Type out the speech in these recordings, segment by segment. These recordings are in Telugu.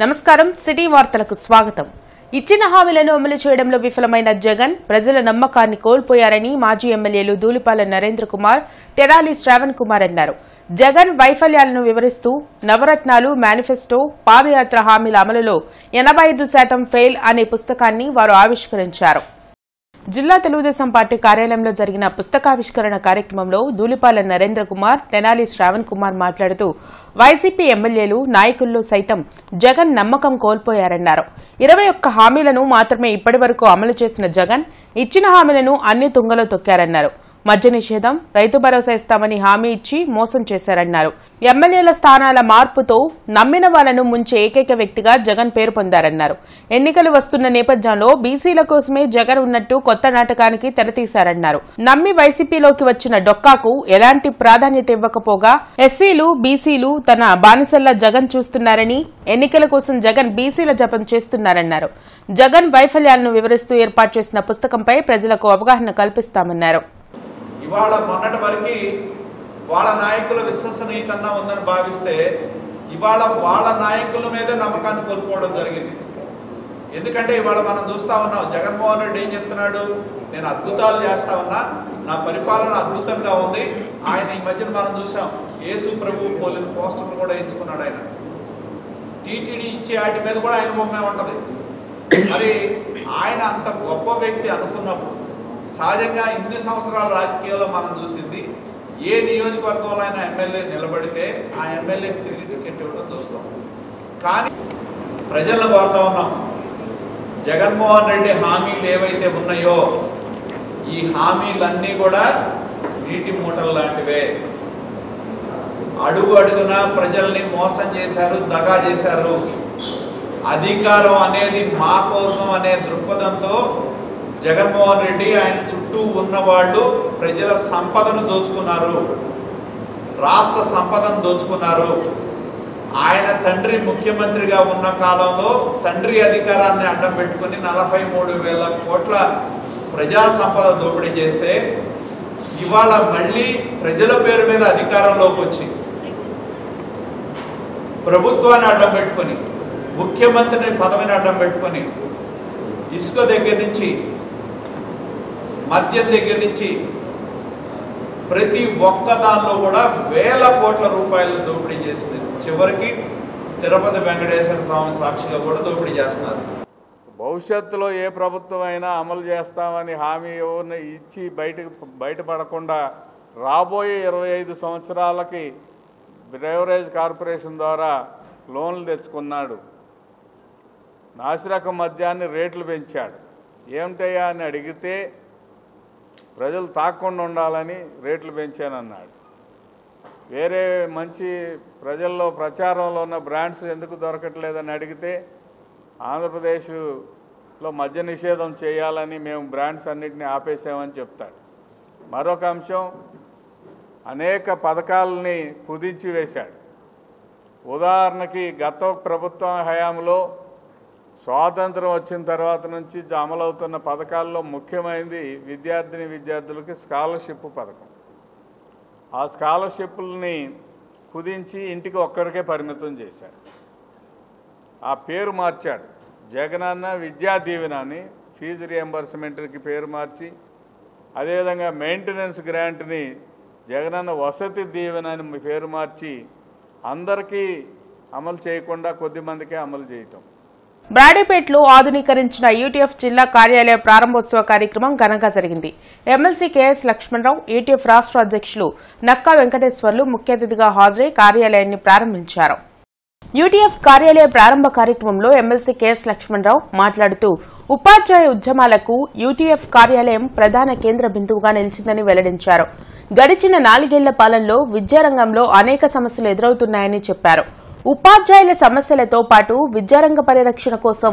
నమస్కారం సిటీ వార్తలకు స్వాగతం. ఇచ్చిన హామీలను అమలు చేయడంలో విఫలమైన జగన్ ప్రజల నమ్మకాన్ని కోల్పోయారని మాజీ ఎమ్మెల్యేలు దూలిపాల నరేంద్ర కుమార్, తెనాలి శ్రావణ్ కుమార్ అన్నారు. జగన్ వైఫల్యాలను వివరిస్తూ నవరత్నాలు మేనిఫెస్టో పాదయాత్ర హామీల అమలులో 85% ఫెయిల్ అనే పుస్తకాన్ని వారు ఆవిష్కరించారు. జిల్లా తెలుగుదేశం పార్టీ కార్యాలయంలో జరిగిన పుస్తకావిష్కరణ కార్యక్రమంలో దూలిపాల నరేంద్ర కుమార్, తెనాలి శ్రావణ్ కుమార్ మాట్లాడుతూ వైసీపీ ఎమ్మెల్యేలు నాయకుల్లో సైతం జగన్ నమ్మకం కోల్పోయారన్నారు. 21 హామీలను మాత్రమే ఇప్పటివరకు అమలు చేసిన జగన్ ఇచ్చిన హామీలను అన్ని తుంగలో తొక్కారన్నారు. మద్య నిషేధం, రైతు భరోసా ఇస్తామని హామీ ఇచ్చి మోసం చేశారన్నారు. ఎమ్మెల్యేల స్థానాల మార్పుతో నమ్మిన వాళ్లను ముంచే ఏకైక వ్యక్తిగా జగన్ పేరు పొందారన్నారు. ఎన్నికలు వస్తున్న నేపథ్యంలో బీసీల కోసమే జగన్ ఉన్నట్టు కొత్త నాటకానికి తెరతీశారన్నారు. నమ్మి వైసీపీలోకి వచ్చిన డొక్కాకు ఎలాంటి ప్రాధాన్యత ఇవ్వకపోగా ఎస్సీలు, బీసీలు తన బానిసల్లా జగన్ చూస్తున్నారని, ఎన్నికల కోసం జగన్ బీసీల జపం చేస్తున్నారన్నారు. జగన్ వైఫల్యాలను వివరిస్తూ ఏర్పాటు చేసిన పుస్తకంపై ప్రజలకు అవగాహన కల్పిస్తామన్నారు. ఇవాళ మొన్నటి వరకు వాళ్ళ నాయకుల విశ్వసనీయత ఉందని భావిస్తే ఇవాళ వాళ్ళ నాయకుల మీదే నమ్మకాన్ని కోల్పోవడం జరిగింది. ఎందుకంటే ఇవాళ మనం చూస్తా ఉన్నాం, జగన్మోహన్ రెడ్డి ఏం చెప్తున్నాడు, నేను అద్భుతాలు చేస్తా ఉన్నా, నా పరిపాలన అద్భుతంగా ఉంది. ఆయన ఈ మధ్యన మనం చూసాం, యేసు ప్రభు పోలిన పోస్టర్లు కూడా ఎంచుకున్నాడు. ఆయన టీటీడీ ఇచ్చే వాటి మీద కూడా ఆయన బొమ్మే ఉంటుంది. మరి ఆయన అంత గొప్ప వ్యక్తి అనుకున్నప్పుడు సహజంగా ఇన్ని సంవత్సరాల రాజకీయాల్లో మనం చూసింది, ఏ నియోజకవర్గంలో అయినా ఎమ్మెల్యే నిలబడితే ఆ ఎమ్మెల్యేకి తిరిగి టికెట్ ఇవ్వడం చూస్తాం. కానీ ప్రజలను కోరుతా ఉన్నాం, జగన్మోహన్ రెడ్డి హామీలు ఏవైతే ఉన్నాయో ఈ హామీలన్నీ కూడా నీటి మూటలు లాంటివే. అడుగు అడుగున ప్రజల్ని మోసం చేశారు, దగా చేశారు. అధికారం అనేది మా కోసం అనే దృక్పథంతో జగన్మోహన్ రెడ్డి, ఆయన చుట్టూ ఉన్నవాళ్ళు ప్రజల సంపదను దోచుకున్నారు, రాష్ట్ర సంపదను దోచుకున్నారు. ఆయన తండ్రి ముఖ్యమంత్రిగా ఉన్న కాలంలో తండ్రి అధికారాన్ని అడ్డం పెట్టుకుని 43,000 కోట్ల ప్రజా సంపద దోపిడీ చేస్తే ఇవాళ మళ్ళీ ప్రజల పేరు మీద అధికారంలోకి వచ్చి ప్రభుత్వాన్ని అడ్డం పెట్టుకొని, ముఖ్యమంత్రిని పదవిని అడ్డం పెట్టుకొని ఇసుక దగ్గర నుంచి, మద్యం దగ్గర నుంచి ప్రతి ఒక్క దానిలో కూడా వేల కోట్ల రూపాయలు దోపిడీ చేస్తుంది. చివరికి తిరుపతి వెంకటేశ్వర స్వామి సాక్షిగా కూడా దోపిడీ చేస్తున్నారు. భవిష్యత్తులో ఏ ప్రభుత్వం అయినా అమలు చేస్తామని హామీ ఇచ్చి బయటపడకుండా రాబోయే 25 సంవత్సరాలకి బ్రేవరేజ్ కార్పొరేషన్ ద్వారా లోన్లు తెచ్చుకున్నాడు. నాసిరకం మద్యాన్ని రేట్లు పెంచాడు. ఏమిటయ్యా అని అడిగితే ప్రజలు తాకుండా ఉండాలని రేట్లు పెంచానన్నాడు. వేరే మంచి ప్రజల్లో ప్రచారంలో ఉన్న బ్రాండ్స్ ఎందుకు దొరకట్లేదని అడిగితే ఆంధ్రప్రదేశ్లో మద్య నిషేధం చేయాలని మేము బ్రాండ్స్ అన్నింటినీ ఆపేసామని చెప్తాడు. మరొక అంశం, అనేక పథకాలని కుదించి వేశాడు. ఉదాహరణకి గత ప్రభుత్వం హయాంలో స్వాతంత్రం వచ్చిన తర్వాత నుంచి అమలవుతున్న పథకాల్లో ముఖ్యమైనది విద్యార్థులకి స్కాలర్షిప్ పథకం. ఆ స్కాలర్షిప్లని కుదించి ఇంటికి ఒక్కరికే పరిమితం చేశాడు. ఆ పేరు మార్చాడు. జగనన్న విద్యా దీవెన అని ఫీజు రియంబర్స్మెంట్కి పేరు మార్చి, అదేవిధంగా మెయింటెనెన్స్ గ్రాంట్ని జగనన్న వసతి దీవెన అని పేరు మార్చి అందరికీ అమలు చేయకుండా కొద్దిమందికే అమలు చేయటం. బ్రాడీపేటలో ఆధునీకరించిన యూటీఎఫ్ జిల్లా కార్యాలయ ప్రారంభోత్సవ కార్యక్రమం ఘనంగా జరిగింది. ఎమ్మెల్సీ కెఎస్ లక్ష్మణరావు, యూటీఎఫ్ రాష్ట్ర అధ్యక్షులు నక్కా వెంకటేశ్వర్లు ముఖ్య అతిథిగా హాజరై కార్యాలయాన్ని ప్రారంభించారు. యూటీఎఫ్ కార్యాలయ ప్రారంభ కార్యక్రమంలో ఎమ్మెల్సీ కెఎస్ లక్ష్మణరావు మాట్లాడుతూ ఉపాధ్యాయ ఉద్యమాలకు యూటీఎఫ్ కార్యాలయం ప్రధాన కేంద్ర బిందువుగా నిలిచిందని వెల్లడించారు. గడిచిన 4 ఏళ్ల పాలనలో విద్యారంగంలో అనేక సమస్యలు ఎదురవుతున్నాయని చెప్పారు. ఉపాధ్యాయుల సమస్యలతో పాటు విద్యారంగ పరిరక్షణ కోసం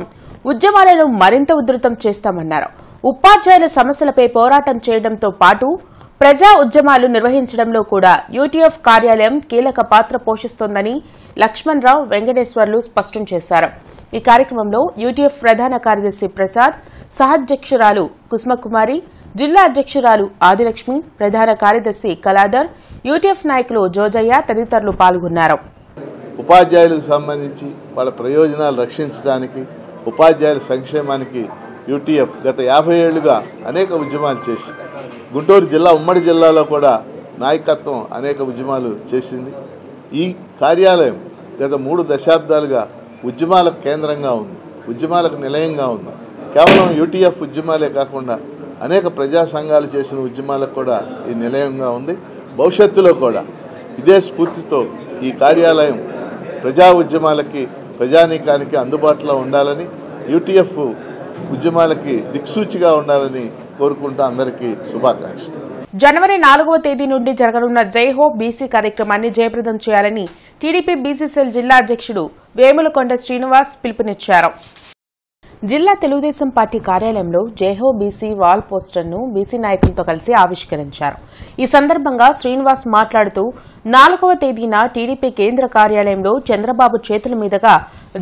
ఉద్యమాలను మరింత ఉధృతం చేస్తామన్నారు. ఉపాధ్యాయుల సమస్యలపై పోరాటం చేయడంతో పాటు ప్రజా ఉద్యమాలు నిర్వహించడంలో కూడా యూటీఎఫ్ కార్యాలయం కీలక పాత్ర పోషిస్తోందని లక్ష్మణరావు, వెంకటేశ్వర్లు స్పష్టం చేశారు. ఈ కార్యక్రమంలో యూటీఎఫ్ ప్రధాన కార్యదర్శి ప్రసాద్, సహాధ్యక్షురాలు కుసుమకుమారి, జిల్లా అధ్యక్షురాలు ఆదిలక్ష్మి, ప్రధాన కార్యదర్శి కళాధర్, యూటీఎఫ్ నాయకులు జోజయ్య తదితరులు పాల్గొన్నారు. ఉపాధ్యాయులకు సంబంధించి వాళ్ళ ప్రయోజనాలు రక్షించడానికి, ఉపాధ్యాయుల సంక్షేమానికి యూటీఎఫ్ గత 50 ఏళ్లుగా అనేక ఉద్యమాలు చేసింది. గుంటూరు జిల్లా, ఉమ్మడి జిల్లాలో కూడా నాయకత్వం అనేక ఉద్యమాలు చేసింది. ఈ కార్యాలయం గత 3 దశాబ్దాలుగా ఉద్యమాలకు కేంద్రంగా ఉంది, ఉద్యమాలకు నిలయంగా ఉంది. కేవలం యూటీఎఫ్ ఉద్యమాలే కాకుండా అనేక ప్రజా సంఘాలు చేసిన ఉద్యమాలకు కూడా ఈ నిలయంగా ఉంది. భవిష్యత్తులో కూడా ఇదే స్ఫూర్తితో ఈ కార్యాలయం ప్రజా ఉద్యమాలకి, ప్రజానీకానికి అందుబాటులో ఉండాలని, యూటీఎఫ్ ఉద్యమాలకి దిక్సూచిగా ఉండాలని కోరుకుంటూ అందరికీ శుభాకాంక్షలు. జనవరి 4వ తేదీ నుండి జరగనున్న జై హో బీసీ కార్యక్రమాన్ని జయప్రదం చేయాలని టీడీపీ బీసీ సెల్ జిల్లా అధ్యక్షుడు వేములకొండ శ్రీనివాస్ పిలుపునిచ్చారు. జిల్లా తెలుగుదేశం పార్టీ కార్యాలయంలో జైహో బీసీ వాల్ పోస్టర్ను బీసీ నాయకులతో కలిసి ఆవిష్కరించారు. ఈ సందర్భంగా శ్రీనివాస్ మాట్లాడుతూ 4వ తేదీన టీడీపీ కేంద్ర కార్యాలయంలో చంద్రబాబు చేతుల మీదుగా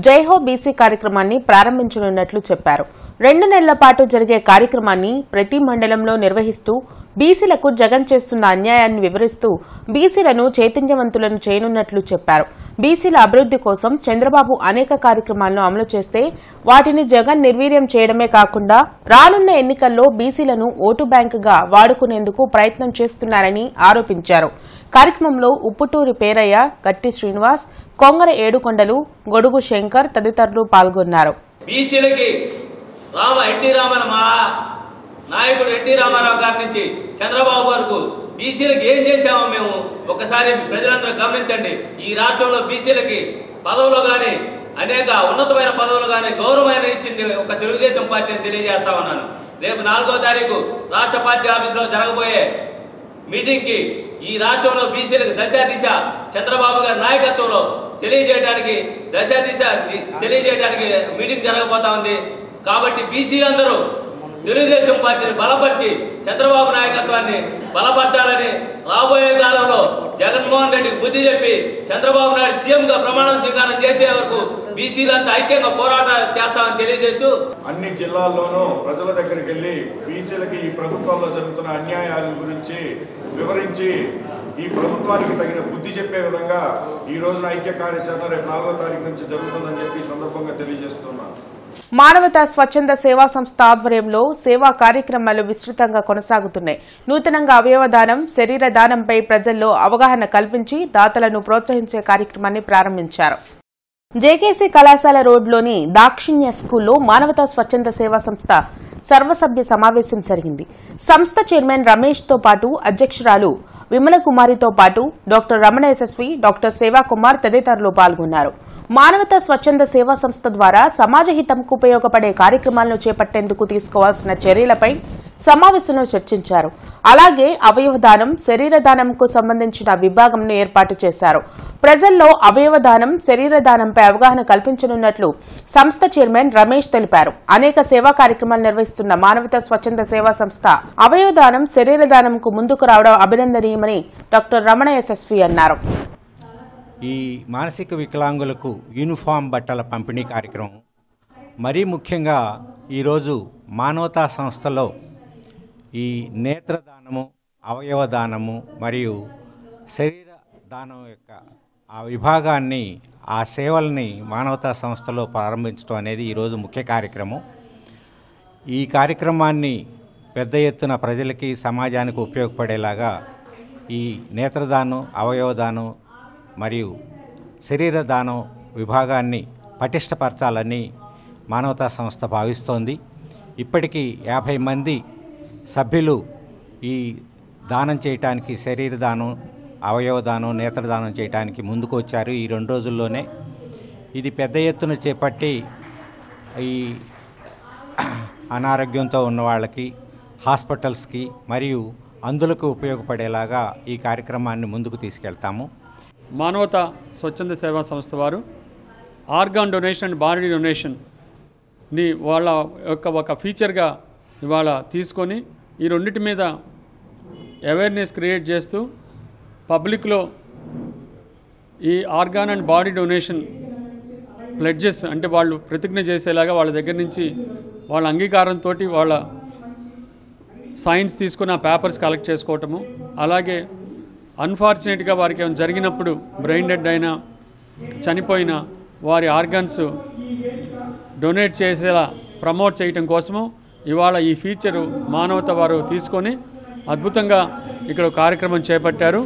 జైహో బీసీ కార్యక్రమాన్ని ప్రారంభించనున్నట్లు చెప్పారు. 2 నెలల పాటు జరిగే కార్యక్రమాన్ని ప్రతి మండలంలో నిర్వహిస్తూ బీసీలకు జగన్ చేస్తున్న అన్యాయాన్ని వివరిస్తూ బీసీలను చైతన్యవంతులను చేయనున్నట్లు చెప్పారు. బీసీల అభివృద్ది కోసం చంద్రబాబు అనేక కార్యక్రమాలను అమలు చేస్తే వాటిని జగన్ నిర్వీర్యం చేయడమే కాకుండా రానున్న ఎన్నికల్లో బీసీలను ఓటు బ్యాంకుగా వాడుకునేందుకు ప్రయత్నం చేస్తున్నారని ఆరోపించారు. కార్యక్రమంలో ఉప్పుటూరి పేరయ్య, గట్టి శ్రీనివాస్, కొంగర ఏడుకొండలు, గొడుగు శంకర్ తదితరులు పాల్గొన్నారు. నాయకుడు ఎన్టీ రామారావు గారి నుంచి చంద్రబాబు వరకు బీసీలకు ఏం చేశామో మేము ఒకసారి ప్రజలందరూ గమనించండి. ఈ రాష్ట్రంలో బీసీలకి పదవులు కానీ, అనేక ఉన్నతమైన పదవులు కానీ, గౌరవమైన ఇచ్చింది ఒక తెలుగుదేశం పార్టీ అని తెలియజేస్తా ఉన్నాను. రేపు 4వ తారీఖు రాష్ట్ర పార్టీ ఆఫీసులో జరగబోయే మీటింగ్కి ఈ రాష్ట్రంలో బీసీలకు దశ దిశ చంద్రబాబు గారి నాయకత్వంలో తెలియజేయడానికి, దశ దిశ తెలియజేయడానికి మీటింగ్ జరగబోతా ఉంది. కాబట్టి బీసీలందరూ తెలుగుదేశం పార్టీని బలపరిచి చంద్రబాబు నాయకత్వాన్ని బలపరచాలని, రాబోయే కాలంలో జగన్మోహన్ రెడ్డికి బుద్ధి చెప్పి చంద్రబాబు నాయుడు సీఎంగా ప్రమాణం స్వీకారం చేసే వరకు బీసీలంతా ఐక్యంగా పోరాటం చేస్తామని తెలియజేస్తూ అన్ని జిల్లాల్లోనూ ప్రజల దగ్గరికి వెళ్ళి బీసీలకి ఈ ప్రభుత్వంలో జరుగుతున్న అన్యాయాల గురించి వివరించి ఈ ప్రభుత్వానికి తగిన బుద్ధి చెప్పే విధంగా ఈ రోజున ఐక్య కార్యాచరణ రేపు 4వ తారీఖు నుంచి జరుగుతుందని చెప్పి ఈ సందర్భంగా తెలియజేస్తున్నాను. మానవతా స్వచ్ఛంద సేవా సంస్థ ఆధ్వర్యంలో సేవా కార్యక్రమాలు విస్తృతంగా కొనసాగుతున్నాయి. నూతనంగా అవయవదానం, శరీర దానంపై ప్రజల్లో అవగాహన కల్పించి దాతలను ప్రోత్సహించే కార్యక్రమాన్ని ప్రారంభించారు. జేకేసీ కళాశాల రోడ్లోని దాక్షిణ్య స్కూల్లో మానవతా స్వచ్ఛంద సేవా సంస్థ సర్వసభ్య సమావేశం జరిగింది. సంస్థ చైర్మన్ రమేష్ తో పాటు అధ్యక్షురాలు విమల కుమారితో పాటు డాక్టర్ రమణ యశస్వి, డాక్టర్ సేవాకుమార్ తదితరులు పాల్గొన్నారు. మానవతా స్వచ్ఛంద సేవా సంస్థ ద్వారా సమాజ హితంకు ఉపయోగపడే కార్యక్రమాలను చేపట్టేందుకు తీసుకోవాల్సిన చర్యలపై సమావేశంలో చర్చించారు. అలాగే అవయవదానం, శరీరదానంకు సంబంధించిన విభాగంను ఏర్పాటు చేశారు. ప్రజల్లో అవయవదానం, శరీరదానంపై అవగాహన కల్పించనున్నట్లు సంస్థ చైర్మన్ రమేష్ తెలిపారు. అనేక సేవా కార్యక్రమాలు నిర్వహిస్తున్న మానవతా స్వచ్ఛంద సేవా సంస్థ అవయవదానం, శరీరదానంకు ముందుకు రావడం అభినందనీయమని డాక్టర్ రమణ యశస్వి అన్నారు. ఈ మానసిక వికలాంగులకు యూనిఫామ్ బట్టల పంపిణీ కార్యక్రమం, మరీ ముఖ్యంగా ఈరోజు మానవతా సంస్థలో ఈ నేత్రదానము, అవయవదానము మరియు శరీర దానం యొక్క ఆ విభాగాన్ని, ఆ సేవల్ని మానవతా సంస్థలో ప్రారంభించడం అనేది ఈరోజు ముఖ్య కార్యక్రమం. ఈ కార్యక్రమాన్ని పెద్ద ఎత్తున ప్రజలకి, సమాజానికి ఉపయోగపడేలాగా ఈ నేత్రదానం, అవయవదానం మరియు శరీర దానం విభాగాన్ని పటిష్టపరచాలని మానవతా సంస్థ భావిస్తోంది. ఇప్పటికీ 50 మంది సభ్యులు ఈ దానం చేయటానికి, శరీర దానం, అవయవదానం, నేత్రదానం చేయడానికి ముందుకు వచ్చారు ఈ 2 రోజుల్లోనే. ఇది పెద్ద ఎత్తున చేపట్టి ఈ అనారోగ్యంతో ఉన్న వాళ్ళకి, హాస్పిటల్స్కి మరియు అందులకు ఉపయోగపడేలాగా ఈ కార్యక్రమాన్ని ముందుకు తీసుకెళ్తాము. మానవతా స్వచ్ఛంద సేవా సంస్థ వారు ఆర్గాన్ డొనేషన్ అండ్ బాడీ డొనేషన్ని వాళ్ళ యొక్క ఒక ఫీచర్గా ఇవాళ తీసుకొని ఈ రెండింటి మీద అవేర్నెస్ క్రియేట్ చేస్తూ పబ్లిక్లో ఈ organ and body donation pledges అంటే వాళ్ళు ప్రతిజ్ఞ చేసేలాగా వాళ్ళ దగ్గర నుంచి వాళ్ళ అంగీకారంతో వాళ్ళ సైన్స్ తీసుకున్న పేపర్స్ కలెక్ట్ చేసుకోవటము, అలాగే అన్ఫార్చునేట్గా వారికి ఏమైనా జరిగినప్పుడు బ్రెయిన్ డెడ్ అయినా చనిపోయిన వారి ఆర్గన్స్ డొనేట్ చేసేలా ప్రమోట్ చేయటం కోసము ఇవాళ ఈ ఫీచరు మానవత వారు తీసుకొని అద్భుతంగా ఇక్కడ కార్యక్రమం చేపట్టారు.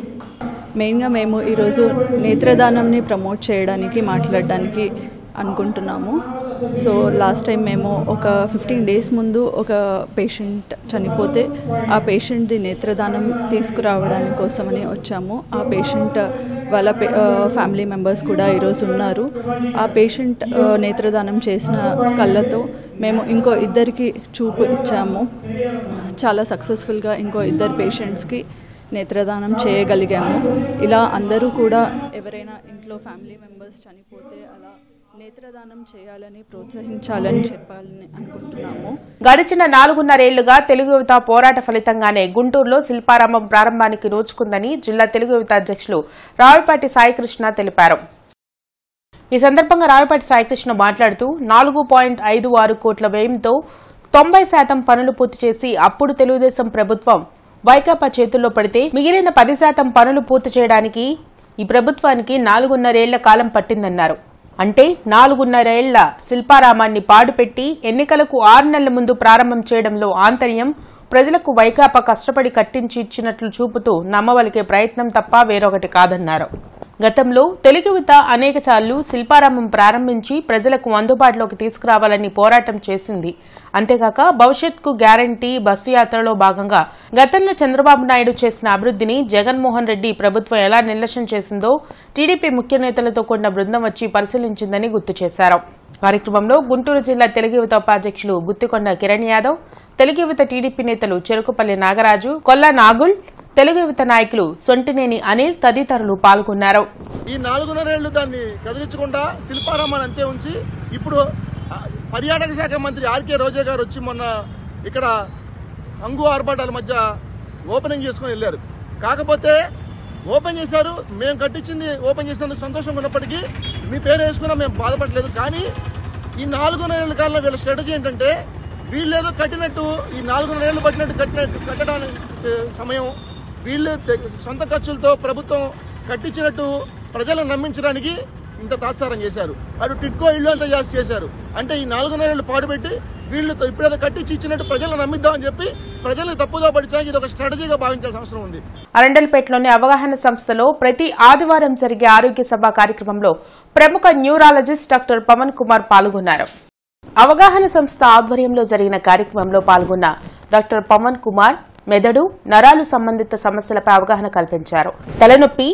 మెయిన్గా మేము ఈరోజు నేత్రదానంని ప్రమోట్ చేయడానికి మాట్లాడడానికి అనుకుంటున్నాము. సో లాస్ట్ టైం మేము ఒక 15 డేస్ ముందు ఒక పేషెంట్ చనిపోతే ఆ పేషెంట్ది నేత్రదానం తీసుకురావడానికి కోసమని వచ్చాము. ఆ పేషెంట్ వాళ్ళ ఫ్యామిలీ మెంబర్స్ కూడా ఈరోజు ఉన్నారు. ఆ పేషెంట్ నేత్రదానం చేసిన కళ్ళతో మేము ఇంకో ఇద్దరికి చూపు ఇచ్చాము. చాలా సక్సెస్ఫుల్గా ఇంకో ఇద్దరు పేషెంట్స్కి నేత్రదానం చేయగలిగాము. ఇలా అందరూ కూడా ఎవరైనా ఇంట్లో ఫ్యామిలీ మెంబర్స్ చనిపోతే అలా నేత్రదానం చేయాలని ప్రోత్సహించాలని చెప్పాలని అనుకుంటున్నాము. గడిచిన 4.5 ఏళ్లుగా తెలుగు యువత పోరాట ఫలితంగానే గుంటూరులో శిల్పారామం ప్రారంభానికి నోచుకుందని జిల్లా తెలుగు యువత అధ్యక్షులు రావిపాటి సాయికృష్ణ తెలిపారు. ఈ సందర్భంగా రావిపాటి సాయికృష్ణ మాట్లాడుతూ 4.56 కోట్ల వ్యయంతో 90% పనులు పూర్తి చేసి అప్పుడు తెలుగుదేశం ప్రభుత్వం వైకాపా చేతుల్లో పడితే మిగిలిన 10% పనులు పూర్తి చేయడానికి ఈ ప్రభుత్వానికి 4.5 ఏళ్ల కాలం పట్టిందన్నారు. అంటే 4.5 ఏళ్ల శిల్పారామాన్ని పాడుపెట్టి ఎన్నికలకు 6 నెలల ముందు ప్రారంభం చేయడంలో ఆంతర్యం ప్రజలకు వైకాపా కష్టపడి కట్టించి ఇచ్చినట్లు చూపుతూ నమ్మవలికే ప్రయత్నం తప్ప వేరొకటి కాదన్నారు. గతంలో తెలుగు యువత అనేకసార్లు శిల్పారామం ప్రారంభించి ప్రజలకు అందుబాటులోకి తీసుకురావాలని పోరాటం చేసింది. అంతేకాక భవిష్యత్కు గ్యారంటీ బస్సు యాత్రలో భాగంగా గతంలో చంద్రబాబు నాయుడు చేసిన అభివృద్ధిని జగన్మోహన్ రెడ్డి ప్రభుత్వం ఎలా నిర్లక్ష్యం చేసిందో టీడీపీ ముఖ్య నేతలతో కూడిన బృందం వచ్చి పరిశీలించిందని గుర్తు చేశారు. కార్యక్రమంలో గుంటూరు జిల్లా తెలుగు యువత ఉపాధ్యక్షులు గుత్తికొండ కిరణ్ యాదవ్, తెలుగు యువత టీడీపీ నేతలు చెరుకుపల్లి నాగరాజు, కొల్లా నాగుల్, తెలుగు యువత నాయకులు సొంటినేని అనిల్ తదితరులు పాల్గొన్నారు. ఈ 4.5 ఏళ్లు దాన్ని కదిలించకుండా శిల్పారామాన్ని అంతే ఉంచి ఇప్పుడు పర్యాటక శాఖ మంత్రి ఆర్కే రోజా గారు వచ్చి మొన్న ఇక్కడ అంగు ఆర్భాటాల మధ్య ఓపెనింగ్ చేసుకుని వెళ్ళారు. కాకపోతే ఓపెన్ చేశారు, మేము కట్టించింది ఓపెన్ చేసినందుకు సంతోషంగా ఉన్నప్పటికీ మీ పేరు వేసుకున్నా మేము బాధపడలేదు. కానీ ఈ 4.5 ఏళ్ల కాలంలో వీళ్ళ స్ట్రాటజీ ఏంటంటే వీళ్ళేదో కట్టినట్టు ఈ 4.5 ఏళ్లు కట్టడానికి సమయం వీళ్ళు సొంత ఖర్చులతో ప్రభుత్వం కట్టించినట్టు ప్రజలను నమ్మించడానికి ఇంత తాత్సారం చేశారు. అటు టిట్కో ఇల్లు అంతా చేశారు. అంటే ఈ 4.5 ఏళ్లు పాడుపెట్టి వీళ్ళు ఇప్పుడేదో కట్టించి ఇచ్చినట్టు ప్రజలను నమ్మిద్దామని చెప్పి ప్రజల్ని తప్పుదో పడించడానికి ఇది ఒక స్ట్రాటజీగా భావించాల్సిన అవసరం ఉంది. అరండల్పేటలోని అవగాహన సంస్థలో ప్రతి ఆదివారం జరిగే ఆరోగ్య సభ కార్యక్రమంలో ప్రముఖ న్యూరాలజిస్ట్ డాక్టర్ పవన్ కుమార్ పాల్గొన్నారు. అవగాహన సంస్థ ఆధ్వర్యంలో జరిగిన కార్యక్రమంలో పాల్గొన్న డాక్టర్ పవన్ కుమార్ మెదడు, నరాలు సంబంధిత సమస్యలపై అవగాహన కల్పించారు. తలనొప్పి,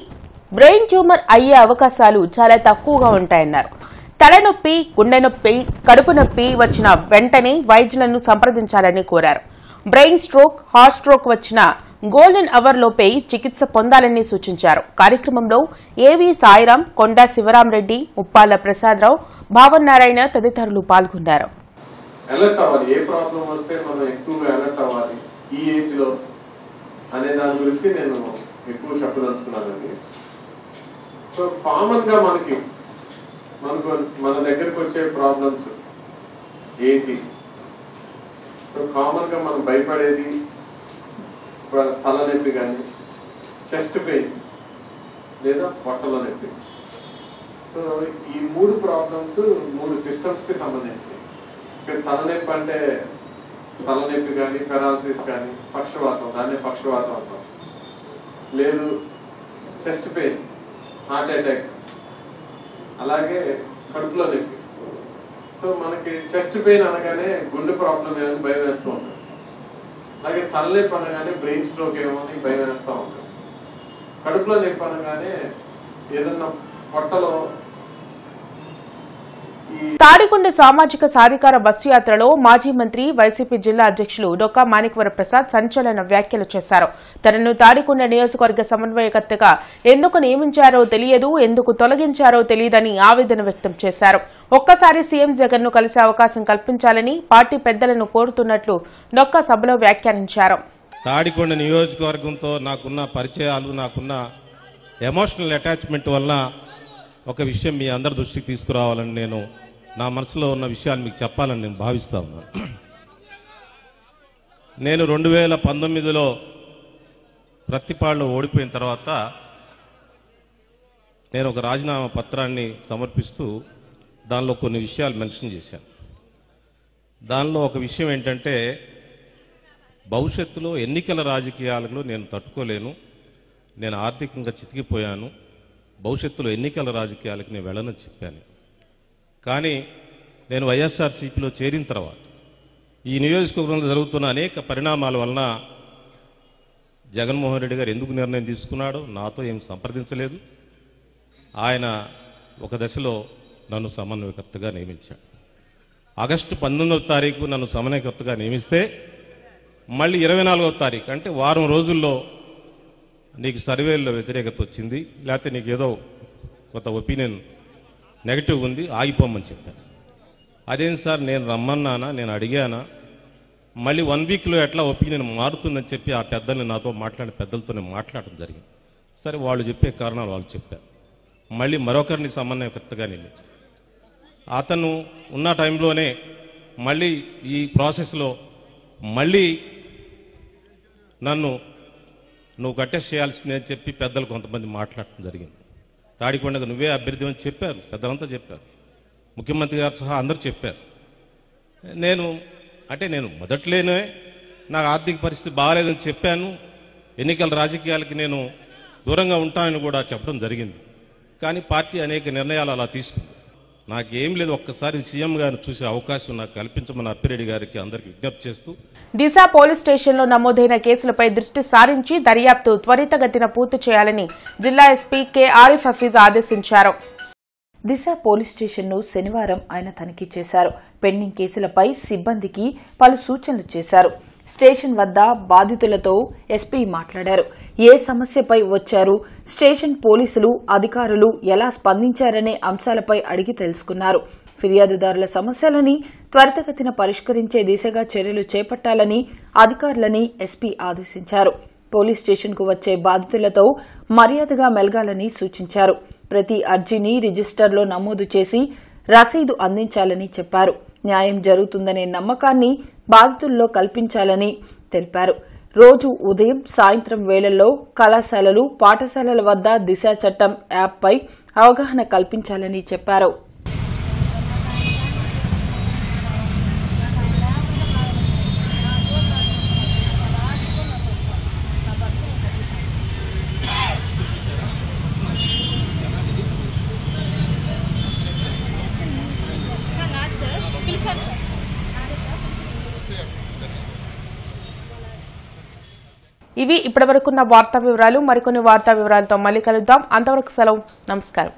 బ్రెయిన్ ట్యూమర్ అయ్యే అవకాశాలు చాలా తక్కువగా ఉంటాయన్నారు. తలనొప్పి, గుండె నొప్పి, కడుపు నొప్పి వచ్చిన వెంటనే వైద్యులను సంప్రదించాలని కోరారు. బ్రెయిన్ స్ట్రోక్, హార్ట్ స్ట్రోక్ వచ్చిన గోల్డెన్ అవర్ లోపే చికిత్స పొందాలని సూచించారు. కార్యక్రమంలో ఏవి సాయిరాం, కొండా శివరాంరెడ్డి, ముప్పాల ప్రసాదరావు, భావన్ నారాయణ తదితరులు పాల్గొన్నారు. అలర్ట్ అవ్వాలి, ఏ ప్రాబ్లం వస్తే మనం ఎక్కువగా అలర్ట్ అవ్వాలి ఈ ఏజ్ లో అనే దాని గురించి నేను ఎక్కువ చెప్పదలుచుకున్నానండి. సో కామన్ గా మన దగ్గరకు వచ్చే ప్రాబ్లమ్స్ ఏంటి? సో కామన్ గా మనం భయపడేది తలనొప్పి కానీ, చెస్ట్ పెయిన్ లేదా పొట్టలో నొప్పి. సో ఈ 3 ప్రాబ్లమ్స్ 3 సిస్టమ్స్ కి సంబంధించినవి. తలనొప్పి అంటే తలనొప్పి కానీ, పెరాలసిస్ కానీ, పక్షవాతం, దాన్ని పక్షవాతం అంటాం. లేదు చెస్ట్ పెయిన్, హార్ట్ అటాక్, అలాగే కడుపులో నొప్పి. సో మనకి చెస్ట్ పెయిన్ అనగానే గుండె ప్రాబ్లం ఏమని భయం వేస్తూ ఉంటాం. అలాగే తలనొప్పి అనగానే బ్రెయిన్ స్ట్రోక్ ఏమో అని భయం వేస్తూ ఉంటాం. కడుపులో నొప్పి అనగానే ఏదన్నా పొట్టలో. తాడికొండ సామాజిక సాధికార బస్సు యాత్రలో మాజీ మంత్రి వైసీపీ జిల్లా అధ్యక్షులు డొక్కా మాణిక్వర ప్రసాద్ సంచలన వ్యాఖ్యలు చేశారు. తనను తాడికొండ నియోజకవర్గ సమన్వయకర్తగా ఎందుకు నియమించారో తెలియదు, ఎందుకు తొలగించారో తెలియదని ఆవేదన వ్యక్తం చేశారు. ఒక్కసారి సీఎం జగన్ ను కలిసే అవకాశం కల్పించాలని పార్టీ పెద్దలను కోరుతున్నట్లు డొక్కా సభలో వ్యాఖ్యానించారు. తాడికొండ నియోజకవర్గంతో నాకున్న పరిచయాలు, నాకున్న ఎమోషనల్ అటాచ్మెంట్ వల్ల ఒక విషయం మీ అందరి దృష్టికి తీసుకురావాలని, నేను నా మనసులో ఉన్న విషయాన్ని మీకు చెప్పాలని నేను భావిస్తా ఉన్నాను. నేను 2019లో ప్రతిపాడులో ఓడిపోయిన తర్వాత నేను ఒక రాజీనామా పత్రాన్ని సమర్పిస్తూ దానిలో కొన్ని విషయాలు మెన్షన్ చేశాను. దానిలో ఒక విషయం ఏంటంటే, భవిష్యత్తులో ఎన్నికల రాజకీయాలలో నేను తట్టుకోలేను, నేను ఆర్థికంగా చితికిపోయాను, భవిష్యత్తులో ఎన్నికల రాజకీయాలకు నేను వెళ్ళనని చెప్పాను. కానీ నేను వైఎస్ఆర్సీపీలో చేరిన తర్వాత ఈ నియోజకవర్గంలో జరుగుతున్న అనేక పరిణామాల వలన జగన్మోహన్ రెడ్డి గారు ఎందుకు నిర్ణయం తీసుకున్నాడో నాతో ఏం సంప్రదించలేదు. ఆయన ఒక దశలో నన్ను సమన్వయకర్తగా నియమించాడు. ఆగస్టు 19వ తారీఖు నన్ను సమన్వయకర్తగా నియమిస్తే మళ్ళీ 24వ తారీఖు అంటే వారం రోజుల్లో నీకు సర్వేల్లో వ్యతిరేకత వచ్చింది, లేకపోతే నీకు ఏదో కొంత ఒపీనియన్ నెగటివ్ ఉంది, ఆగిపోమని చెప్పాను. అదేం సార్, నేను రమ్మన్నానా, నేను అడిగానా, మళ్ళీ 1 వీక్లో ఎట్లా ఒపీనియన్ మారుతుందని చెప్పి ఆ పెద్దల్ని నాతో మాట్లాడిన పెద్దలతోనే మాట్లాడడం జరిగింది. సరే, వాళ్ళు చెప్పే కారణాలు వాళ్ళు చెప్పారు. మళ్ళీ మరొకరిని సమన్వయకర్తగా నియమించారు. అతను ఉన్న టైంలోనే మళ్ళీ ఈ ప్రాసెస్లో మళ్ళీ నన్ను నువ్వు కట్టెస్ట్ చేయాల్సిందే అని చెప్పి పెద్దలు కొంతమంది మాట్లాడటం జరిగింది. తాడికొండకు నువ్వే అభ్యర్థి అని చెప్పారు, పెద్దలంతా చెప్పారు, ముఖ్యమంత్రి గారు సహా అందరూ చెప్పారు. నేను మొదట్లోనే నాకు ఆర్థిక పరిస్థితి బాగాలేదని చెప్పాను, ఎన్నికల రాజకీయాలకి నేను దూరంగా ఉంటానని కూడా చెప్పడం జరిగింది. కానీ పార్టీ అనేక నిర్ణయాలు అలా తీసుకుంది. నాకేం లేదు, ఒక్కసారి సీఎం గారిని చూసే అవకాశం నాకు కల్పించమని అప్పిరెడ్డి గారికి అందరికీ విజ్ఞప్తి చేస్తూ దిశ పోలీస్ స్టేషన్లో నమోదైన కేసులపై దృష్టి సారించి దర్యాప్తు త్వరితగతిన పూర్తి చేయాలని జిల్లా ఎస్పీ కె ఆరిఫ్ హఫీజ్ ఆదేశించారు. దిశ పోలీస్ స్టేషన్ను శనివారం ఆయన తనిఖీ చేశారు. పెండింగ్ కేసులపై సిబ్బందికి పలు సూచనలు చేశారు. స్టేషన్ వద్ద బాధితులతో ఎస్పీ మాట్లాడారు. ఏ సమస్యపై వచ్చారు, స్టేషన్ పోలీసులు అధికారులు ఎలా స్పందించారనే అంశాలపై అడిగి తెలుసుకున్నారు. ఫిర్యాదుదారుల సమస్యలని త్వరితగతిన పరిష్కరించే దిశగా చర్యలు చేపట్టాలని అధికారులని ఎస్పీ ఆదేశించారు. పోలీస్ స్టేషన్కు వచ్చే బాధితులతో మర్యాదగా మెలగాలని సూచించారు. ప్రతి అర్జీని రిజిస్టర్లో నమోదు చేసి రసీదు అందించాలని చెప్పారు. న్యాయం జరుగుతుందనే నమ్మకాన్ని బాధితుల్లో కల్పించాలని తెలిపారు. రోజు ఉదయం సాయంత్రం వేళల్లో కళాశాలలు పాఠశాలల వద్ద దిశ చట్టం యాప్పై అవగాహన కల్పించాలని చెప్పారు. ఇవి ఇప్పటివరకున్న వార్తా వివరాలు. మరికొన్ని వార్తా వివరాలతో మళ్ళీ కలుద్దాం. అంతవరకు సెలవు. నమస్కారం.